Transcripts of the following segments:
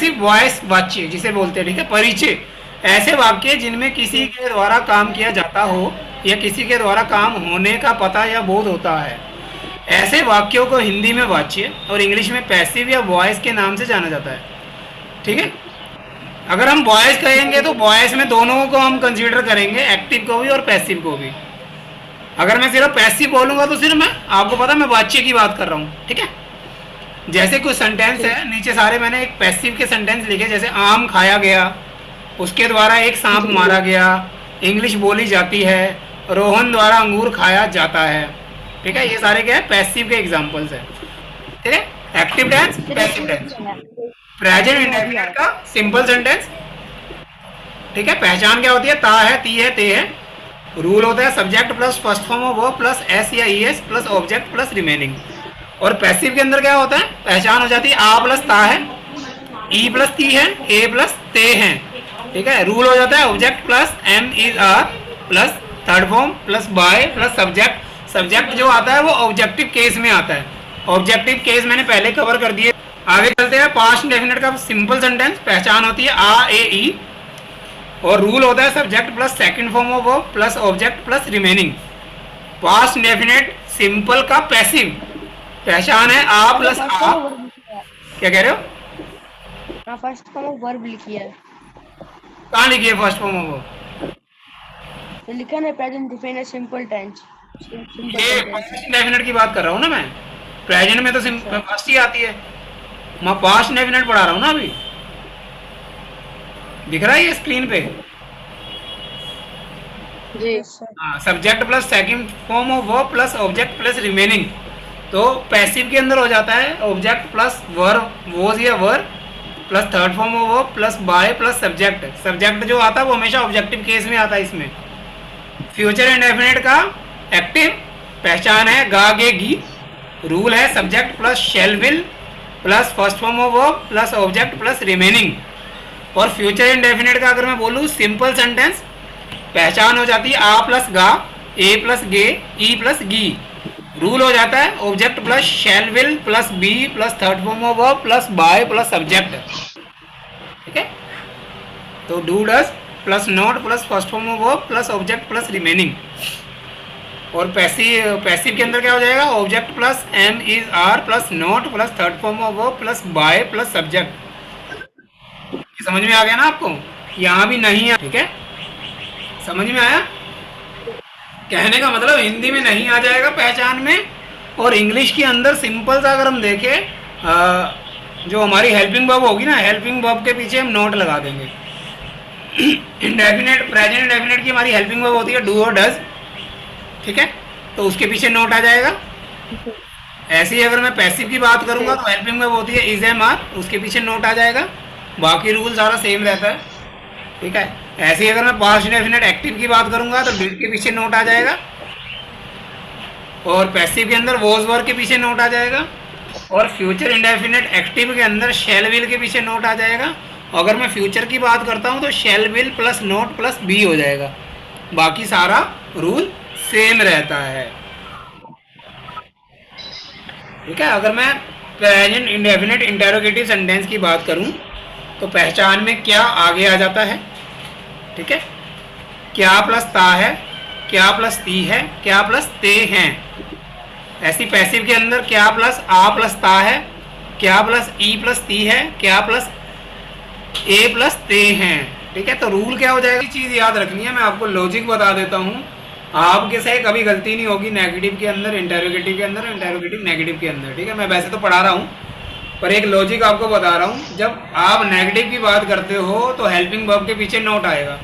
Passive voice वाच्य जिसे बोलते हैं, ठीक है, परिचय, ऐसे वाक्य जिनमें किसी के द्वारा काम किया जाता हो या किसी के द्वारा काम होने का पता या बोध होता है, ऐसे वाक्यों को हिंदी में वाच्य और इंग्लिश में पैसिव या वॉइस के नाम से जाना जाता है। ठीक है, अगर हम वॉइस कहेंगे तो वॉइस में दोनों को हम कंसीडर करेंगे, एक्टिव को भी और पैसिव को भी। अगर मैं सिर्फ पैसिव बोलूंगा तो सिर्फ मैं, आपको पता मैं वाच्य की बात कर रहा हूँ। ठीक है, जैसे कुछ सेंटेंस है, नीचे सारे मैंने एक पैसिव के सेंटेंस लिखे, जैसे आम खाया गया, उसके द्वारा एक सांप मारा गया, इंग्लिश बोली जाती है, रोहन द्वारा अंगूर खाया जाता है। ठीक है, ये सारे क्या है, पैसिव के एग्जांपल्स है। ठीक है, active tense, passive tense. Present indefinite का सिंपल सेंटेंस। ठीक है, पहचान क्या होती है, ता है, ती है, ते है। रूल होता है subject plus first form of verb plus S या E S plus object plus remaining. और पैसिव के अंदर क्या होता है, पहचान हो जाती है आ प्लस ता है, ई प्लस ती है, ए प्लस ते है। ठीक है, रूल हो जाता है object plus am is are plus third form plus by plus subject. Subject जो आता है वो ऑब्जेक्टिव केस में आता है। ऑब्जेक्टिव केस मैंने पहले कवर कर दिए। आगे चलते हैं, पास्ट इंडेफिनिट का सिंपल सेंटेंस। पहचान होती है आ ए ई और रूल होता है subject plus second form of verb plus object plus remaining. Past indefinite simple का पैसिव, पहचान है आ प्लस आ। क्या कह रहे हो? फर्स्ट फॉर्म ऑफ वर्ब लिखी है। कहाँ लिखी है फर्स्ट फॉर्म ऑफ वर्ब? तो लिखा है प्रेजेंट इंडेफिनिट सिंपल टेंस। ये पास्ट इंडेफिनिट की बात कर रहा हूँ ना मैं। प्रेजेंट में तो फर्स्ट ही आती है, मैं पास्ट इंडेफिनिट पढ़ा रहा हूँ ना अभी। दिख रहा है ये स्क्रीन पे? जी। हाँ, subject plus second form of verb plus object plus remaining. तो पैसिव के अंदर हो जाता है ऑब्जेक्ट प्लस वर्ब, वॉज या वर plus third form of verb plus by plus subject. Subject जो आता है वो हमेशा ऑब्जेक्टिव केस में आता है इसमें। फ्यूचर इंडेफिनिट का एक्टिव, पहचान है गा गे गी। रूल है subject plus shall will plus first form of verb plus object plus remaining. और फ्यूचर इंडेफिनिट का अगर मैं बोलूँ सिंपल सेंटेंस, पहचान हो जाती है आ प्लस गा, ए प्लस गे, ई प्लस गी। रूल हो जाता है object plus shall will plus be plus third form of verb plus by plus subject. ठीक है, तो do does plus not plus first form of verb plus object plus remaining. और पैसिव के अंदर क्या हो जाएगा, object plus am is are plus not plus third form of verb plus by plus subject. समझ में आ गया ना आपको? यहाँ भी नहीं है। ठीक है, समझ में आया? कहने का मतलब हिंदी में नहीं आ जाएगा पहचान में, और इंग्लिश के अंदर सिंपल सा अगर हम देखें, जो हमारी हेल्पिंग वर्ब होगी ना, हेल्पिंग वर्ब के पीछे हम नोट लगा देंगे। इंडेफिनिट, प्रेजेंट इंडेफिनिट की हमारी हेल्पिंग वर्ब होती है डू और डज। ठीक है, तो उसके पीछे नोट आ जाएगा। ऐसे ही अगर मैं पैसिव की बात करूंगा तो हेल्पिंग वर्ब होती है इज एम आर, उसके पीछे नोट आ जाएगा। बाकी रूल सारा सेम रहता है। ठीक है, ऐसे ही अगर मैं पास्ट इंडेफिनिट एक्टिव की बात करूंगा तो डिड के पीछे नोट आ जाएगा, और पैसिव के अंदर वॉज वर के पीछे नोट आ जाएगा, और फ्यूचर इंडेफिनिट एक्टिव के अंदर शैल विल के पीछे नोट आ जाएगा। अगर मैं फ्यूचर की बात करता हूं तो shall will plus not plus be हो जाएगा। बाकी सारा रूल सेम रहता है। ठीक है, अगर मैं प्रेजेंट इंडेफिनिट इंटेरोगेटिव सेंटेंस की बात करूं तो पहचान में क्या आगे आ जाता है। ठीक है, क्या प्लस ता है, क्या प्लस ती है, क्या प्लस ते हैं। ऐसी पैसिव के अंदर क्या प्लस आ प्लस ता है, क्या प्लस ई प्लस ती है, क्या प्लस ए प्लस ते हैं। ठीक है, तो रूल क्या हो जाएगी, चीज़ याद रखनी है। मैं आपको लॉजिक बता देता हूँ, आपके से कभी गलती नहीं होगी। नेगेटिव के अंदर, इंटेरोगेटिव के अंदर, इंटेरोगेटिव नेगेटिव के अंदर। ठीक है, मैं वैसे तो पढ़ा रहा हूँ पर एक लॉजिक आपको बता रहा हूँ। जब आप नेगेटिव की बात करते हो तो हेल्पिंग वर्ब के पीछे नोट आएगा।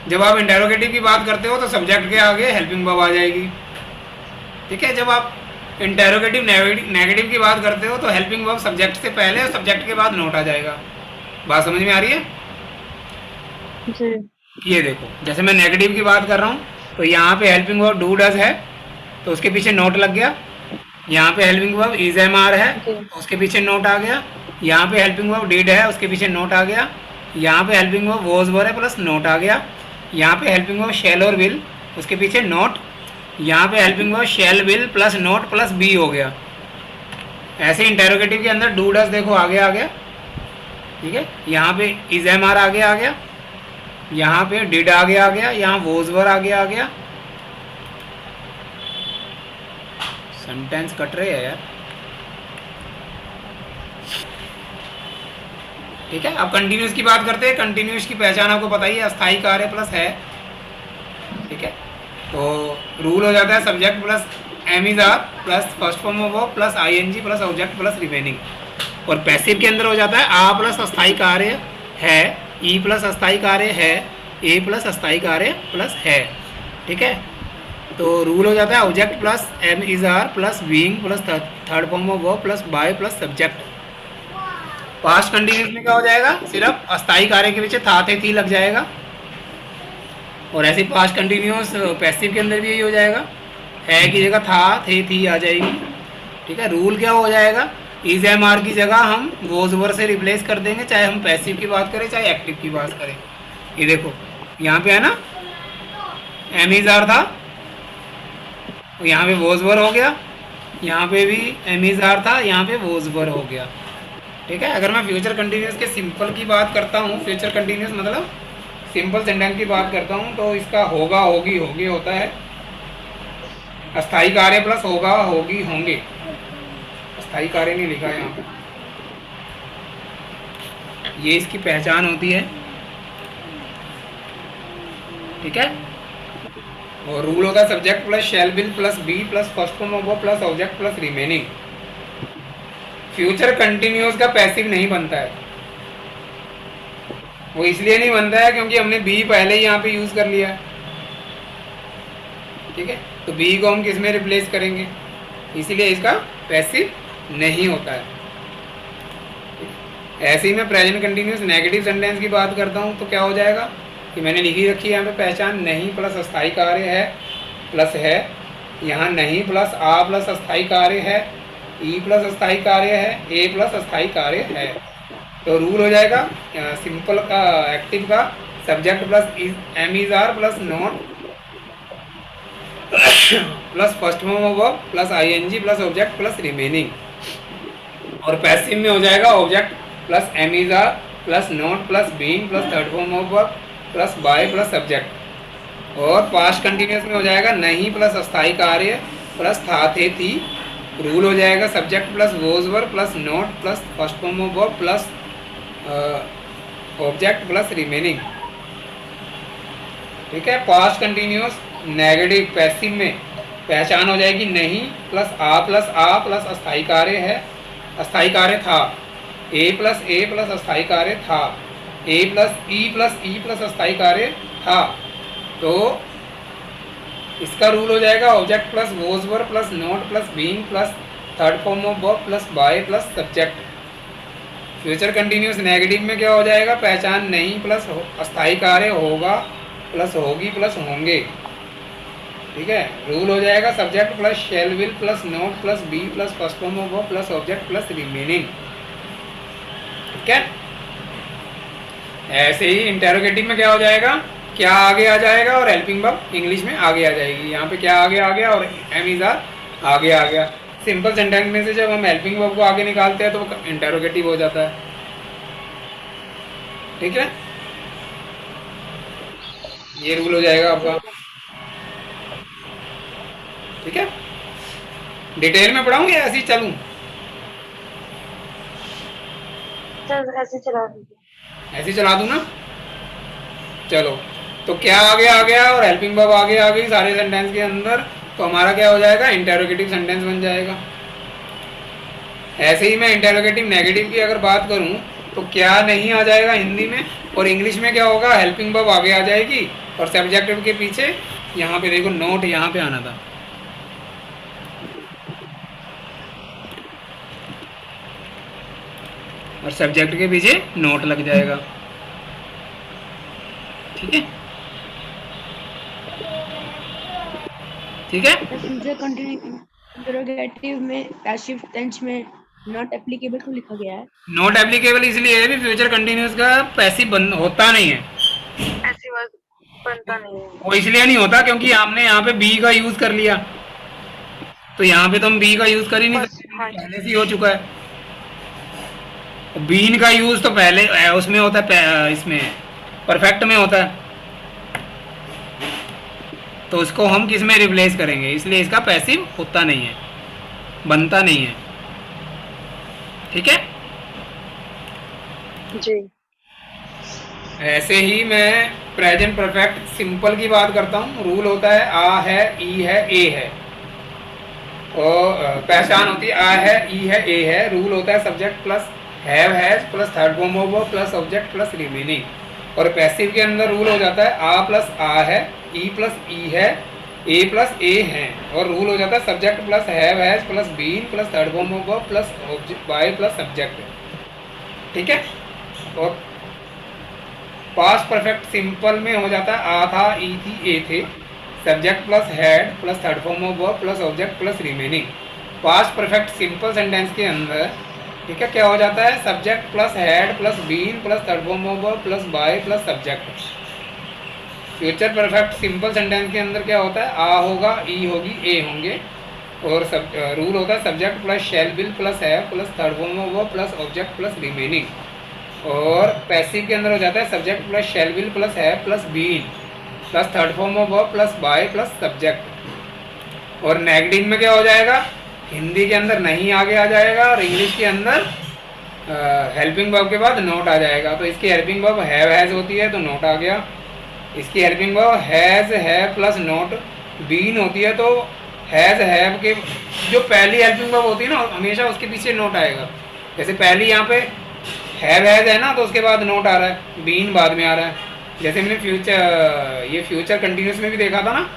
जब आप इंटेरोगेटिव की बात करते हो तो सब्जेक्ट के आगे हेल्पिंग वर्ब आ जाएगी। ठीक है, जब आप इंटेरोगेटिव नेगेटिव की बात करते हो तो हेल्पिंग वर्ब सब्जेक्ट से पहले और सब्जेक्ट के बाद नोट आ जाएगा। बात समझ में आ रही है? जी। ये देखो, जैसे मैं नेगेटिव की बात कर रहा हूँ तो यहाँ पे हेल्पिंग वर्ब डू डज है तो उसके पीछे नोट लग गया। यहाँ पे helping verb is am are है तो उसके पीछे नोट आ गया। यहाँ पे हेल्पिंग वर्ब डिड है, उसके पीछे नोट आ गया। यहाँ पे हेल्पिंग वर्ब वॉज वर है प्लस नोट आ गया। यहाँ पे हेल्पिंग वर्ब शैल और विल, उसके पीछे नोट। यहाँ पे helping verb shall will plus not plus be हो गया। ऐसे इंटेरोगेटिव के अंदर डू डज देखो आगे आ गया, ठीक है, यहाँ पे इज एम आर आगे आ गया, यहाँ पे डिड आगे आ गया, यहाँ वोज वर आगे आ गया। सेंटेंस कट रहे हैं यार। ठीक है, अब कंटिन्यूस की बात करते हैं। कंटिन्यूस की पहचान आपको पता ही है, अस्थायी कार्य प्लस है। ठीक है, तो रूल हो जाता है subject plus am is are plus first form of verb plus I N G plus object plus remaining. और पैसिव के अंदर हो जाता है आ प्लस अस्थायी कार्य है, ई प्लस अस्थायी कार्य है, ए प्लस अस्थायी कार्य प्लस है। ठीक है, तो रूल हो जाता है object plus am is are plus being plus third form of verb plus by plus subject. Past continuous में क्या हो जाएगा, सिर्फ अस्थायी कार्य के पीछे था थे थी लग जाएगा। और ऐसे पास्ट कंटिन्यूस पैसिव के अंदर भी यही हो जाएगा, है की जगह था थे थी आ जाएगी। ठीक है, रूल क्या हो जाएगा, इज एम आर की जगह हम वोज वर से रिप्लेस कर देंगे, चाहे हम पैसिव की बात करें चाहे एक्टिव की बात करें। ये देखो यहाँ पे है ना, एम इज आर था, यहाँ पे वोज वर हो गया, यहाँ पे भी एम इज आर था, यहाँ पे वोज वर हो गया। ठीक है, अगर मैं फ्यूचर कंटिन्यूस के सिंपल की बात करता हूँ, फ्यूचर कंटिन्यूस मतलब सिंपल सेंटेंस की बात करता हूँ, तो इसका होगा होगी होगे होता है अस्थायी कार्य प्लस होगा होगी होंगे। अस्थायी कार्य नहीं लिखा है यहाँ पे, ये इसकी पहचान होती है। ठीक है, और रूल होता है subject plus shall will plus be plus first form of verb plus object plus remaining. Future continuous का पैसिव नहीं बनता है, वो इसलिए नहीं बनता है क्योंकि हमने बी पहले ही यहाँ पे यूज कर लिया है। ठीक है, तो बी को हम किस में रिप्लेस करेंगे, इसीलिए इसका पैसिव नहीं होता है। ऐसे ही मैं प्रेजेंट कंटिन्यूस नेगेटिव सेंटेंस की बात करता हूँ, तो क्या हो जाएगा कि मैंने लिखी रखी है यहाँ पे पहचान, नहीं प्लस अस्थायी कार्य है प्लस है, यहाँ नहीं प्लस आ प्लस अस्थायी कार्य है, ई प्लस अस्थायी कार्य है, ए प्लस अस्थायी कार्य है। तो रूल हो जाएगा सिंपल का एक्टिव का subject plus am is are plus not plus first form of verb plus I N G plus object plus remaining. और पैसिव में हो जाएगा object plus am is are plus not plus being plus third form of verb plus by plus subject. और past continuous में हो जाएगा नहीं plus अस्थायी कार्य प्लस था थे थी। रूल हो जाएगा subject plus was were plus not plus first form of verb plus object plus remaining. ठीक है, पास्ट कंटिन्यूस नेगेटिव पैसिव में पहचान हो जाएगी नहीं प्लस आ प्लस अस्थायी कार्य है, अस्थायी कार्य था, ए प्लस अस्थायी कार्य था, ए प्लस ई प्लस अस्थायी कार्य था। तो इसका रूल हो जाएगा object plus was were plus not plus being plus third form of verb plus by plus subject. Future continuous negative में क्या हो जाएगा, पहचान नहीं प्लस अस्थायी कार्य होगा प्लस होगी प्लस होंगे। ठीक है, रूल हो जाएगा subject plus shall will plus not plus be plus first form of verb plus object plus remaining. ठीक है, ऐसे ही इंटेरोगेटिव में क्या हो जाएगा, क्या आगे आ जाएगा और हेल्पिंग वर्ब इंग्लिश में आगे आ जाएगी। यहाँ पे क्या आगे आ गया और एम इज आर आगे आ गया। सिंपल सेंटेंस में से जब हम हेल्पिंग वर्ब को आगे निकालते हैं तो वो इंटेरोगेटिव हो जाता है। ठीक है, ये रूल हो जाएगा आपका। ठीक है, डिटेल में पढ़ाऊँ या ऐसे ही चलूँ? ऐसे चला दीजिए। ऐसे ही चला दूँ ना, चलो। तो क्या आगे आ गया और हेल्पिंग वर्ब आगे आ गई सारे सेंटेंस के अंदर, तो हमारा क्या हो जाएगा, इंटेरोगेटिव सेंटेंस बन जाएगा। ऐसे ही मैं इंटेरोगेटिव नेगेटिव की अगर बात करूं तो क्या नहीं आ जाएगा हिंदी में, और इंग्लिश में क्या होगा, हेल्पिंग वर्ब आगे आ जाएगी और सब्जेक्ट के पीछे यहाँ पे देखो नोट यहाँ पे आना था। और सब्जेक्ट के पीछे नोट लग जाएगा। ठीक है, ठीक है। फ्यूचर इंटरोगेटिव में पैसिव टेंस में नॉट एप्लीकेबल तो लिखा गया है। नॉट एप्लीकेबल इसलिए है भी फ्यूचर कंटिन्यूस का पैसिव होता नहीं है, पैसिव बनता नहीं है। वो इसलिए नहीं होता क्योंकि हमने यहाँ पे बी का यूज कर लिया, तो यहाँ पे तो हम बी का यूज कर ही नहीं सकते, पहले से ही हो चुका है। बीन का यूज तो पहले उसमें होता है, इसमें परफेक्ट में होता है, तो उसको हम किस में रिप्लेस करेंगे, इसलिए इसका पैसिव होता नहीं है, बनता नहीं है। ठीक है। जी। ऐसे ही मैं प्रेजेंट परफेक्ट सिंपल की बात करता हूँ। रूल होता है आ है, ई है, ए है, और पहचान होती है आ है, ई है, ए है। रूल होता है subject plus have has plus third form of verb plus object plus remaining. और पैसिव के अंदर रूल हो जाता है आ प्लस आ है, ई प्लस ई है, ए प्लस ए है। और रूल हो जाता है subject plus have has plus been plus third form of verb plus by plus subject. ठीक है। और पास्ट परफेक्ट सिंपल में हो जाता है आ था, ई थी, ए थे, subject plus had plus third form of verb plus object plus remaining. Past perfect simple sentence के अंदर ठीक है क्या हो जाता है, subject plus had plus been plus third form of verb plus by plus subject. Future perfect simple sentence के अंदर क्या होता है, आ होगा, ई होगी, ए होंगे, और रूल होता है subject plus shall will plus have plus third form of verb plus object plus remaining. और पैसिव के अंदर हो जाता है subject plus shall will plus have plus been plus third form of verb plus by plus subject. और negative में क्या हो जाएगा, हिंदी के अंदर नहीं आगे आ जाएगा, और इंग्लिश के अंदर हेल्पिंग वर्ब के बाद नोट आ जाएगा। तो इसकी हेल्पिंग वर्ब हैव हैज होती है तो नोट आ गया। इसकी helping verb has have plus not been होती है तो हैज हैव के जो पहली हेल्पिंग वर्ब होती है ना, हमेशा उसके पीछे नोट आएगा। जैसे पहली यहाँ पे हैव हैज है ना, तो उसके बाद नोट आ रहा है, बीन बाद में आ रहा है। जैसे मैंने फ्यूचर कंटिन्यूस में भी देखा था ना,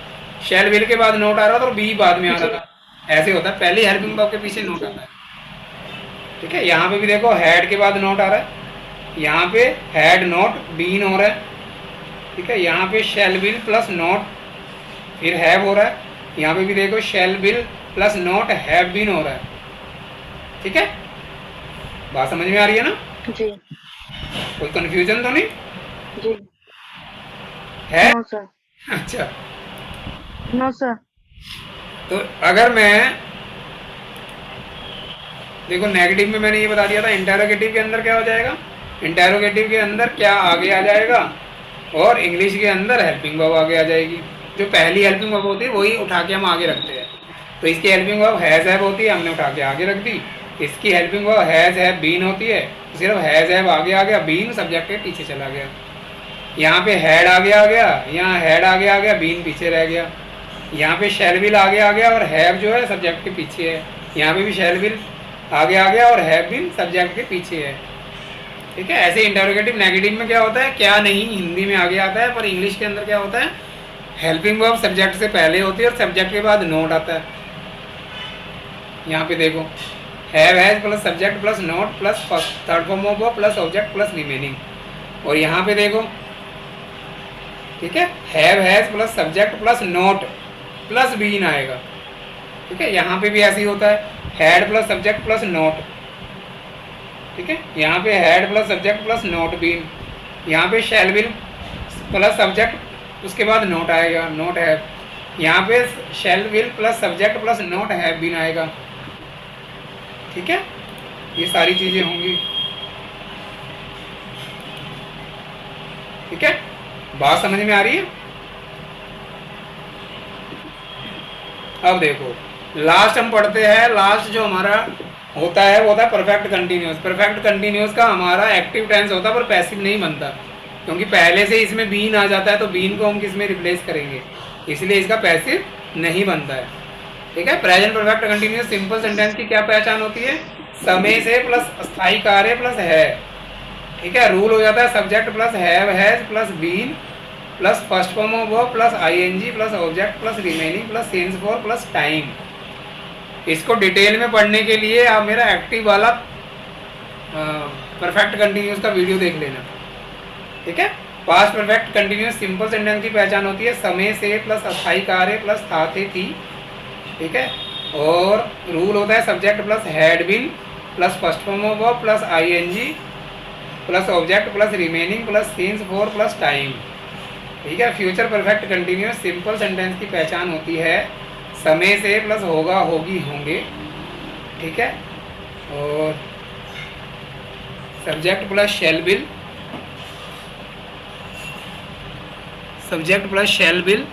शैल विल के बाद नोट आ रहा था और बी बाद में आ रहा था। ऐसे होता है, पहली हेल्पिंग वर्ब के पीछे नोट आता है। ठीक है। यहाँ पे भी देखो हैड के बाद नोट आ रहा है, यहाँ पे हैड नोट बीन हो रहा है। ठीक है। यहाँ पे शैल विल प्लस नोट फिर हैव हो रहा है, यहाँ पे भी देखो shall will plus not have been हो रहा है। ठीक है। बात समझ में आ रही है ना? जी। कोई कंफ्यूजन तो नहीं जी। है? No sir. अच्छा, नो सर। तो अगर मैं देखो नेगेटिव में मैंने ये बता दिया था, इंटेरोगेटिव के अंदर क्या हो जाएगा, इंटेरोगेटिव के अंदर क्या आगे आ जाएगा, और इंग्लिश के अंदर हेल्पिंग वर्ब आगे आ जाएगी। जो पहली हेल्पिंग वर्ब होती है वही उठा के हम आगे रखते हैं। तो इसकी हेल्पिंग वर्ब हैज हैव होती है, हमने उठा के आगे रख दी। इसकी helping verb has have been होती है, सिर्फ हैज हैव आगे आ गया, बीन सब्जेक्ट के पीछे चला गया। यहाँ पे हैड आगे आ गया, यहाँ हैड आगे आ गया, बीन पीछे रह गया। यहाँ पे शैल विल आगे आ गया और हैव जो है सब्जेक्ट के पीछे है। यहाँ पे भी शैल विल आगे आ गया और हैव बीन सब्जेक्ट के पीछे है। ठीक है। ऐसे इंटरोगेटिव नेगेटिव में क्या होता है, क्या नहीं हिंदी में आगे आता है, पर इंग्लिश के अंदर क्या होता है, हेल्पिंग वर्ब सब्जेक्ट से पहले होती है और सब्जेक्ट के बाद नोट आता है। यहाँ पे देखो have has plus subject plus not plus third form of verb plus object plus remaining. और यहाँ पे देखो ठीक है, have has plus subject plus not plus been आएगा। ठीक है। यहाँ पे भी ऐसे ही होता है, had plus subject plus not. ठीक है। यहाँ पे had plus subject plus not been, यहाँ पे शैल विल प्लस सब्जेक्ट उसके बाद नोट आएगा, नोट हैव। यहाँ पे shall will plus subject plus not have been आएगा। ठीक है। ये सारी चीजें होंगी। ठीक है। बात समझ में आ रही है? अब देखो लास्ट हम पढ़ते हैं। लास्ट जो हमारा होता है वो होता है परफेक्ट कंटिन्यूअस। परफेक्ट कंटिन्यूअस का हमारा एक्टिव टेंस होता है पर पैसिव नहीं बनता, क्योंकि पहले से इसमें बीन आ जाता है, तो बीन को हम किस में रिप्लेस करेंगे, इसलिए इसका पैसिव नहीं बनता है। ठीक है। Present perfect continuous simple sentence की क्या पहचान होती है, समय से प्लस स्थायी कार्य प्लस है। ठीक है। रूल हो जाता है subject plus have has plus been plus first form of verb plus I N G plus object plus remaining plus since for plus time. इसको डिटेल में पढ़ने के लिए आप मेरा एक्टिव वाला परफेक्ट कंटिन्यूअस का वीडियो देख लेना। ठीक है। Past perfect continuous simple sentence की पहचान होती है समय से प्लस अस्थायी कार्य प्लस था थे थी। ठीक है। और रूल होता है subject plus had been plus first form of verb plus I N G plus object plus remaining plus since for plus time. ठीक है। Future perfect continuous simple sentence की पहचान होती है समय से प्लस होगा होगी होंगे। ठीक है। और subject plus shall will, subject plus shall will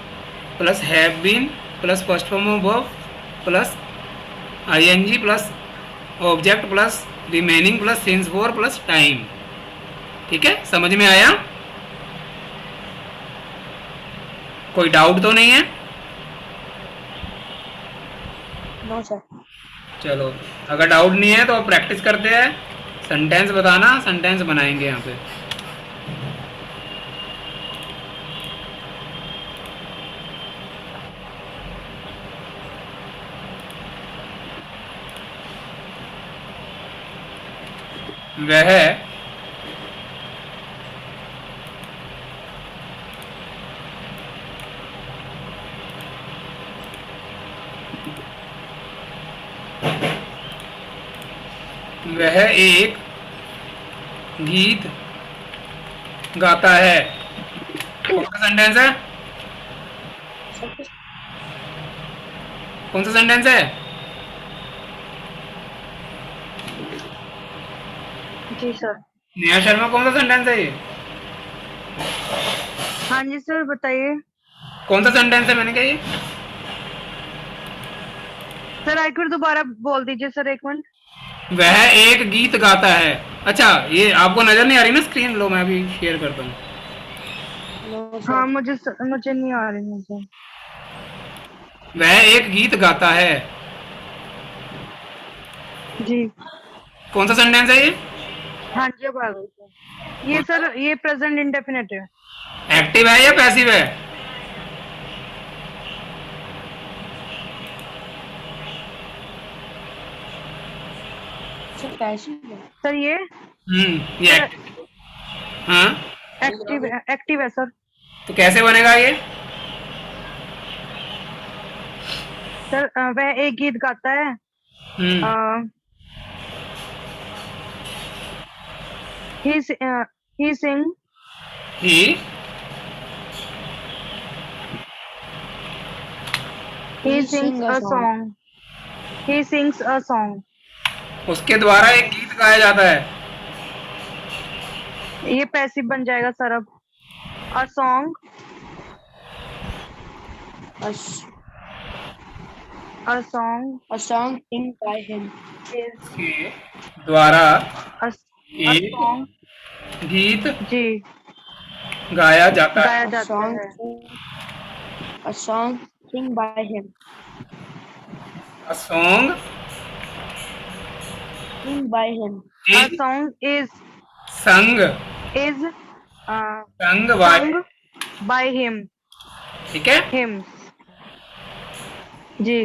plus have been plus first form of verb plus I N G plus object plus remaining plus since for plus time. ठीक है, समझ में आया? कोई डाउट तो नहीं है? No sir. चलो, अगर डाउट नहीं है तो प्रैक्टिस करते हैं। सेंटेंस बताना, सेंटेंस बनाएंगे यहाँ पे। वह वह एक गीत गाता है। कौन सा सेंटेंस है? कौन सा सेंटेंस है? जी सर। नेहा शर्मा, कौन सा सेंटेंस है ये? हाँ जी सर, बताइए। कौन सा सेंटेंस है मैंने कहा ये? सर एक बार दोबारा बोल दीजिए सर, एक मिनट। वह एक गीत गाता है। अच्छा, ये आपको नजर नहीं आ रही ना स्क्रीन? लो मैं अभी शेयर करता हूँ। No sir. हाँ, मुझे नहीं आ रही मुझे। वह एक गीत गाता है। जी। कौन सा सेंटेंस है ये? हाँ जी, अब आ गई सर। ये सर, ये प्रेजेंट इंडेफिनिट है। एक्टिव है या पैसिव है? सर पैसिव है। सर ये ये एक्टिव। हाँ, एक्टिव है सर। तो कैसे बनेगा ये? सर वह एक गीत गाता है। हम्म ही सिंग ही he sings a song. He sings a song. उसके द्वारा एक गीत गाया जाता है। ये पैसिव बन जाएगा सर अब। A song. A song. A song sung by him. Is के द्वारा a एक song. गीत जी, गाया जाता है। गाया A जाता song है। a song sung by him. A song Sung by him. A is song is sung sung by, by him. ठीक है? Him. जी।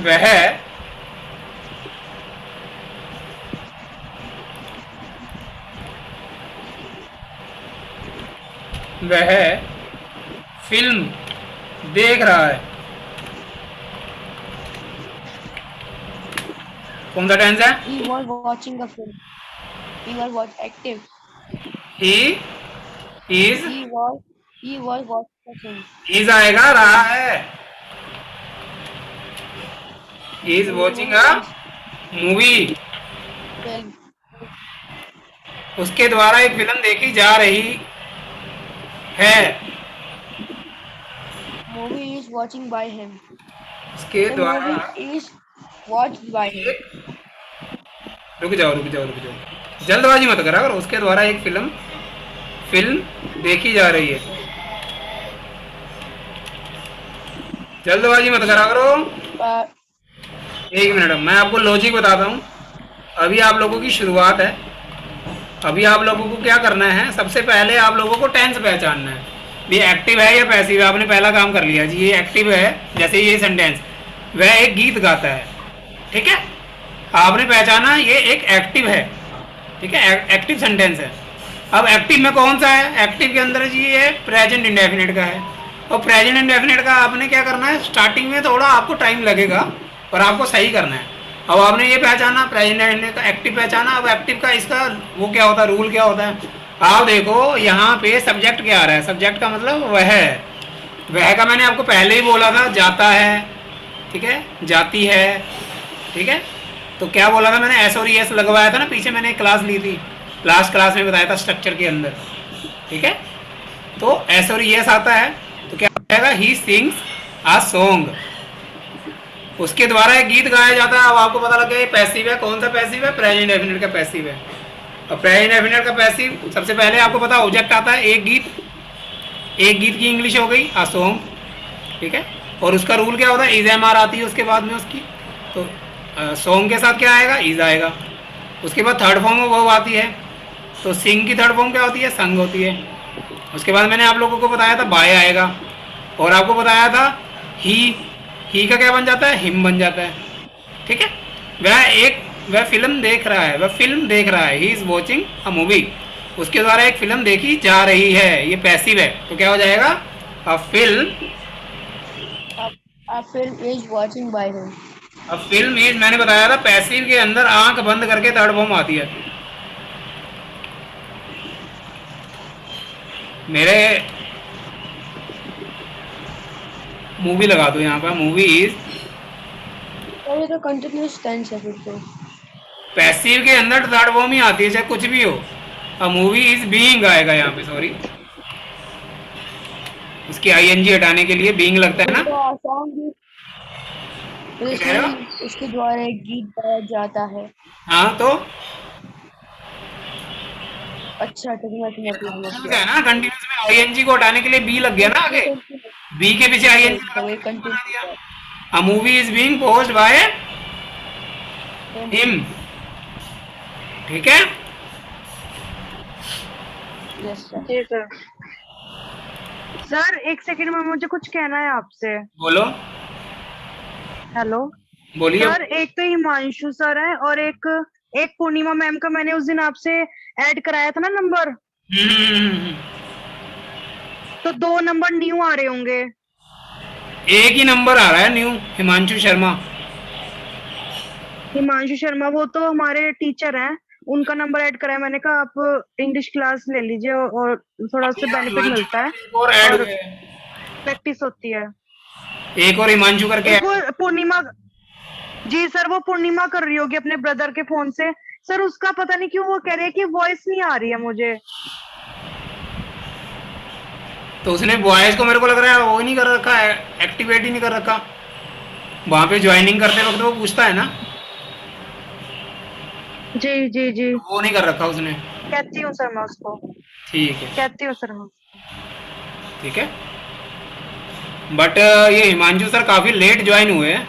वह फिल्म देख रहा है। कौन सा टेंस है? He was watching a film. He was active. He is He was watching a film. Is आएगा, रहा है। Is watching a movie. Film. उसके द्वारा एक फिल्म देखी जा रही है। Movie is watching by him. उसके The द्वारा movie is watched by him. रुक जाओ, जल्दबाजी मत करा करो। उसके द्वारा एक फिल्म देखी जा रही है। जल्दबाजी मत करा करो। Uh, एक मिनट, मैं आपको लॉजिक बताता हूँ। अभी आप लोगों की शुरुआत है। अभी आप लोगों को क्या करना है? सबसे पहले आप लोगों को टेंस पहचानना है। ये एक्टिव है या पैसिव है? आपने पहला काम कर लिया जी, ये एक्टिव है। जैसे ये सेंटेंस, वह एक गीत गाता है, ठीक है? आपने पहचाना ये एक एक्टिव है, ठीक है? एक्टिव सेंटेंस है। अब एक्टिव में कौन सा है? एक्टिव के अंदर जी ये प्रेजेंट इंडेफिनिट का है। और प्रेजेंट इंडेफिनिट का आपने क्या करना है? स्टार्टिंग में थोड़ा आपको टाइम लगेगा, और आपको सही करना है। अब आपने ये पहचाना प्रेजेंट का एक्टिव पहचाना, अब एक्टिव का इसका वो क्या होता है, रूल क्या होता है। आप देखो यहाँ पे सब्जेक्ट क्या आ रहा है, सब्जेक्ट का मतलब वह है, वह का मैंने आपको पहले ही बोला था जाता है, ठीक है, जाती है, ठीक है। तो क्या बोला था मैंने, एस और ई एस लगवाया था ना, पीछे मैंने एक क्लास ली थी, लास्ट क्लास में बताया था स्ट्रक्चर के अंदर, ठीक है। तो एस और ई एस आता है तो क्या आएगा, ही सिंग्स अ सॉन्ग, उसके द्वारा एक गीत गाया जाता है। अब आपको पता लग गया ये पैसिव है, कौन सा पैसिव है, प्रेजेंट डेफिनेट का पैसिव है। और प्रेजेंट डेफिनेट का पैसिव सबसे पहले आपको पता ऑब्जेक्ट आता है एक गीत, एक गीत की इंग्लिश हो गई अ सॉन्ग, ठीक है। और उसका रूल क्या होता है, इज एम आर आती है उसके बाद में उसकी, तो सॉन्ग के साथ क्या आएगा, इज आएगा। उसके बाद थर्ड फॉर्म वर्ब आती है, तो सिंग की थर्ड फॉर्म क्या होती है, संग होती है। उसके बाद मैंने आप लोगों को बताया था बाय आएगा, और आपको बताया था ही का क्या बन जाता है, हिम बन जाता है, ठीक है। वह फिल्म देख रहा है, वह फिल्म देख रहा है, he is watching a movie, उसके द्वारा एक फिल्म देखी जा रही है, ये पैसिव है, तो क्या हो जाएगा, a film, A film is watching by him. A film is, मैंने बताया था पैसिव के अंदर आंख बंद करके थर्ड फॉर्म आती है। मेरे मूवी लगा दो यहाँ पर, मूवी इज, तो ये तो कंटिन्यूअस टेंस है फिर तो। पैसिव के अंदर थर्ड फॉर्म ही आती है चाहे कुछ भी हो। अ मूवी इज बीइंग आएगा यहाँ पे, सॉरी, इसकी आईएनजी हटाने के लिए बीइंग लगता है ना, तो आसान भी, तो क्या कह रहे हो? इसमें उसके द्वारा एक गीत गाया जाता है। हाँ तो अच्छा तो मैं समझ कंटिन्यूस गया। है ना, कंटिन्यूस में आईएनजी को हटाने के लिए बी लग गया ना आगे, बी के पीछे आईएनजी लगा तो ये के बना दिया। Continue a movie is being posed by him, ठीक है। Yes sir. जी सर। सर एक सेकंड में मुझे कुछ कहना है आपसे। बोलो, हेलो बोलिए। सर, एक तो हिमांशु सर है और एक पूर्णिमा मैम का मैंने उस दिन आपसे ऐड कराया था ना नंबर, हम्म, तो 2 नंबर न्यू आ रहे होंगे। एक ही नंबर आ रहा है न्यू, हिमांशु शर्मा। हिमांशु शर्मा वो तो हमारे टीचर हैं, उनका नंबर ऐड कराया मैंने, कहा आप इंग्लिश क्लास ले लीजिए और थोड़ा उससे बेनिफिट मिलता है एक और ऐड और हुए, प्रैक्टिस होती है। एक और हिमांशु करके एक वो पूर्णिमा, जी सर, वो पूर्णिमा कर रही होगी अपने ब्रदर के फोन से। सर उसका पता नहीं क्यों वो कह रही है कि वॉइस नहीं आ रही है मुझे। तो उसने बॉयज को मेरे को लग रहा है वो ही नहीं कर रखा है, एक्टिवेट ही नहीं कर रखा। वहां पे ज्वाइनिंग करते वक्त वो पूछता है ना, जी जी जी, वो नहीं कर रखा उसने। कहती हूँ सर मैं उसको, ठीक है, कहती हूँ सर मैं। ठीक है। बट ये हिमांशु सर काफ़ी लेट ज्वाइन हुए हैं,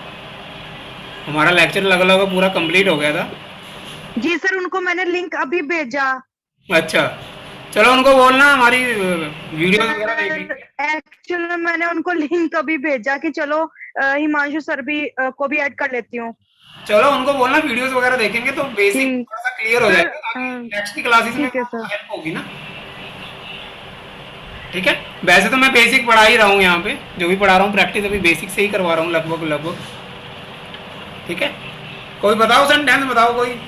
हमारा लेक्चर लगा लगा पूरा कंप्लीट हो गया था। जी सर, उनको मैंने लिंक अभी भेजा। अच्छा, चलो उनको बोलना हमारी वीडियो वगैरह देखेंगे। एक्चुअली में मैंने उनको लिंक अभी भेजा कि चलो हिमांशु सर भी को भी ऐड कर लेती हूँ। चलो उनको बोलना वीडियोस वगैरह देखेंगे तो बेसिक ठीक थोड़ा सा क्लियर हो सर, जाएगा, नेक्स्ट की क्लासेस में ठीक है सर। हेल्प होगी ना, ठीक है। वैसे तो मैं बेसिक पढ़ा ही रहा हूँ यहाँ पे, जो भी पढ़ा रहा हूँ प्रैक्टिस अभी बेसिक से ही करवा रहा हूँ लगभग लगभग, ठीक है। कोई बताओ सेंटेंस बताओ कोई,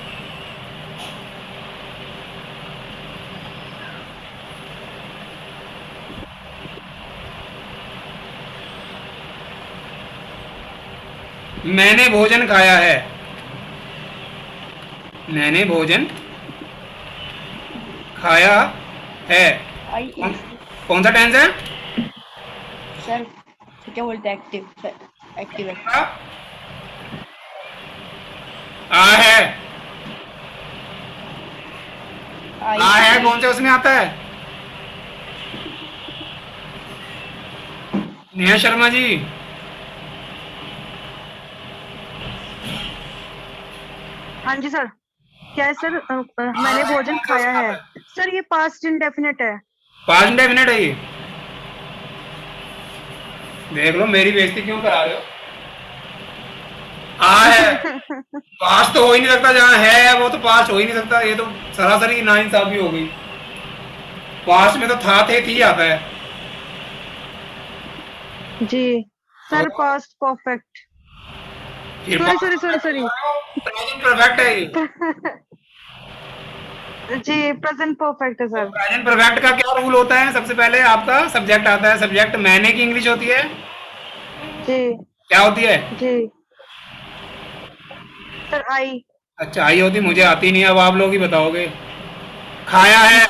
मैंने भोजन खाया है, मैंने भोजन खाया है, आई कौन सा टेंस है, सर क्या बोलते हैं, एक्टिव सर, एक्टिव है। आ है, आई आ है कौन से उसमें आता है, नेहा शर्मा जी। हाँ जी सर, क्या है सर? मैंने भोजन खाया है सर, ये पास्ट इंडेफिनिट है। पास्ट इंडेफिनिट है ये, देख लो मेरी बेइज्जती क्यों करा रहे हो। आ है, पास्ट तो हो ही नहीं सकता, जहाँ है वो तो पास्ट हो ही नहीं सकता, ये तो सरासरी नाइंसाफी हो गई। पास्ट में तो था थे थी आता है। जी सर, पास्ट परफेक्ट। फिर sorry sorry sorry present perfect है ये। जी प्रेजेंट परफेक्ट है सर। प्रेजेंट परफेक्ट का क्या रूल होता है? सबसे पहले आपका सब्जेक्ट आता है, सब्जेक्ट मैंने की इंग्लिश होती है, जी क्या होती है? जी सर आई। अच्छा, आई होती, मुझे आती नहीं, अब आप लोग ही बताओगे। खाया है,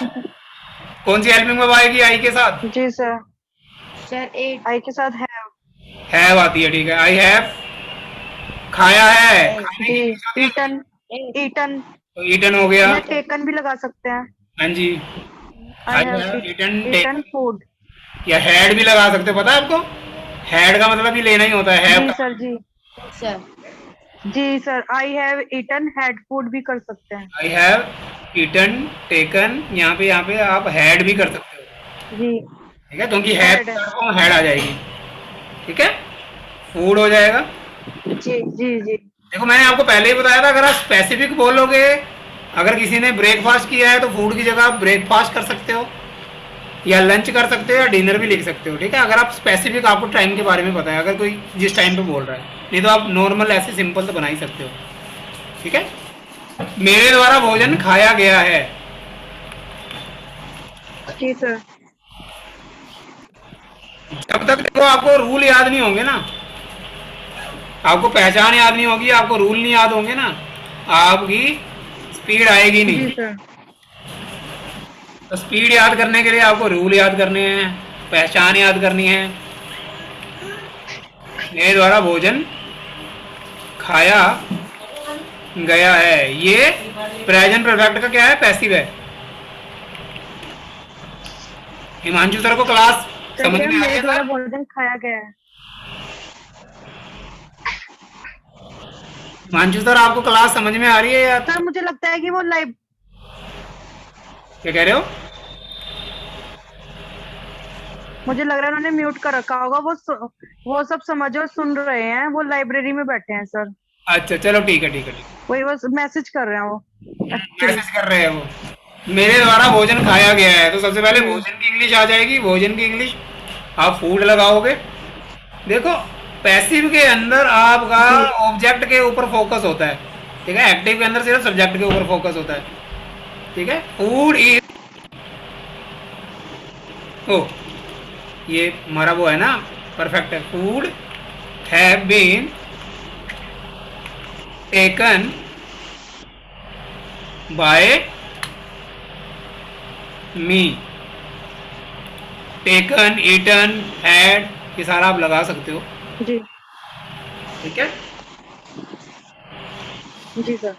कौन सी हेल्पिंग वर्ब आएगी आई के साथ? जी सर सर एट। आई के साथ है। हैव आती है, ठीक है। आई हैव खाया है, खाने की जी इंग्लिश होती है, ईटन ईटन तो ईटन हो गया। या टेकन भी लगा सकते हैं। हाँ जी, I I have have eaten eaten food. या हैड भी लगा सकते हो, पता है आपको? हैड का मतलब ही लेना ही होता है, हैव जी का। Sir ji sir ji sir I have eaten had food भी कर सकते हैं। आई हैव ईटन टेकन, यहाँ पे आप हैड भी कर सकते हो, जी ठीक है, क्योंकि हैड हैड। हैड आ जाएगी, ठीक है, फूड हो जाएगा। जी जी जी देखो मैंने आपको पहले ही बताया था, अगर आप स्पेसिफिक बोलोगे, अगर किसी ने ब्रेकफास्ट किया है तो फूड की जगह आप ब्रेकफास्ट कर सकते हो, या लंच कर सकते हो, या डिनर भी लिख सकते हो, ठीक है, अगर आप स्पेसिफिक, आपको टाइम के बारे में पता है, अगर कोई जिस टाइम पे बोल रहा है, नहीं तो आप नॉर्मल ऐसे सिंपल तो बना ही सकते हो, ठीक है। मेरे द्वारा भोजन खाया गया है, जी सर जब तक देखो आपको रूल याद नहीं होंगे ना, आपको पहचान याद नहीं होगी, आपको रूल नहीं याद होंगे ना, आपकी स्पीड आएगी जी नहीं। सर तो स्पीड याद करने के लिए आपको रूल याद करने हैं, पहचान याद करनी है। मेरे द्वारा भोजन खाया गया है, ये प्रेजेंट परफेक्ट का क्या है? पैसिव है। हिमांशु सर को क्लास समझ में आ मेरे रही है द्वारा सर? भोजन खाया गया है। हिमांशु सर आपको क्लास समझ में आ रही है या सर मुझे लगता है कि वो लाइव क्या कह रहे हो? मुझे लग रहा है उन्होंने म्यूट कर रखा होगा। वो सब समझ और सुन रहे हैं, वो लाइब्रेरी में बैठे हैं सर। अच्छा चलो ठीक है, ठीक है, ठीक है। वही बस मैसेज कर रहे हैं वो एक्चुअली। मैसेज कर रहे हैं वो। मेरे द्वारा भोजन खाया गया है, तो सबसे पहले भोजन की इंग्लिश आ जाएगी, भोजन की इंग्लिश आप फूड लगाओगे। देखो पैसिव के अंदर आपका ऑब्जेक्ट के ऊपर फोकस होता है, ठीक है, एक्टिव के अंदर सिर्फ सब्जेक्ट के ऊपर फोकस होता है, ठीक है। फूड इज, ओ ये हमारा वो है ना, परफेक्ट है। Food have been taken by me, taken, eaten, had, ये सारा आप लगा सकते हो, जी ठीक है। जी सर